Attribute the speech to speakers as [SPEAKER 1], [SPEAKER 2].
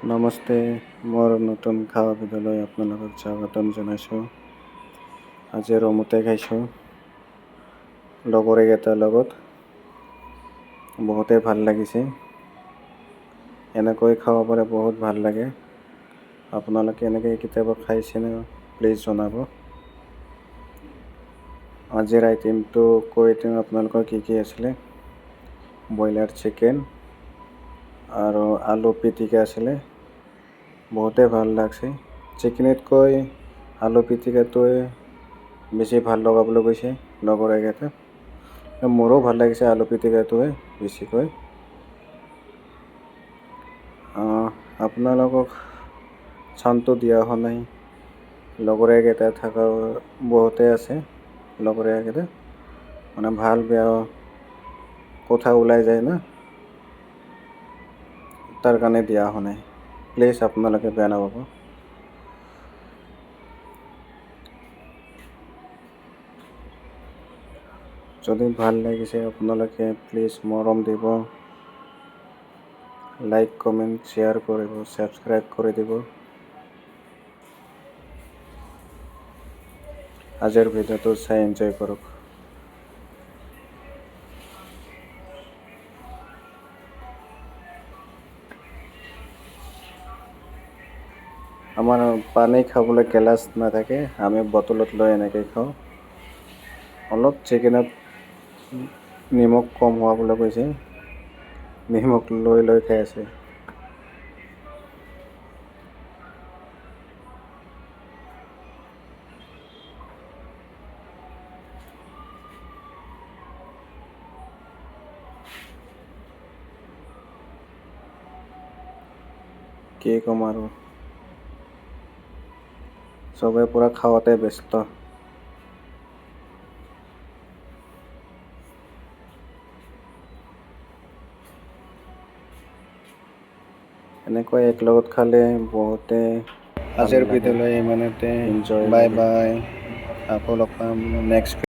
[SPEAKER 1] নমস্তে, মোৰ নতুন খাৱা ভিডিঅ'লৈ আপোনালোকক স্বাগতম জনাইছোঁ। আজি ৰুমতে খাইছোঁ লগৰীকেইটাৰ লগত। বহুতেই ভাল লাগিছে। এনেকৈ খাব পাৰে বহুত ভাল লাগে। আপোনালোকে এনেকৈ কেতিয়াবা খাইছেনে প্লিজ জনাব। আজিৰ আইটেমটো কৈ দিওঁ আপোনালোকৰ কি আছিলে। ব্ৰইলাৰ চিকেন আৰু আলু পিটিকা আছিলে। বহুতেই ভাল লাগছে। চিকেনতকৈ আলু পিটিকাটোৱে বেছি ভাল লগা বুলি কৈছে লগৰ একেইটা। মোৰো ভাল লাগিছে আলু পিটিকাটোৱে বেছিকৈ। আপোনালোকক চাউণ্ডটো দিয়া হোৱা নাই। লগৰীয়াকেইটা থকা বহুতেই আছে। লগৰীয়াকেইটা মানে ভাল বেয়া কথা ওলাই যায় না, তাৰ কাৰণে দিয়া হোৱা নাই। প্লিজ আপোনালোকে বেয়া নাপাব। যদি ভাল লাগিছে আপোনালোকে প্লিজ মৰম দিব, লাইক কমেণ্ট শ্বেয়াৰ কৰিব, ছাবস্ক্ৰাইব কৰি দিব। আজিৰ ভিডিঅ'টো চাই এনজয় কৰক। আমাৰ পানী খাবলৈ গিলাচ নাথাকে, আমি বটলত লৈ এনেকৈ খাওঁ। অলপ চিকেনত নিমখ কম হোৱা বুলি কৈছে, নিমখ লৈ খাই আছে। কি ক'ম আৰু, চবে পূৰা খাওঁতে ব্যস্ত। এনেকৈ একলগত খালে বহুতে আজিৰ ভিডিঅ'লৈ ইমানতে। Bye bye. আকৌ লগ পাম নেক্সট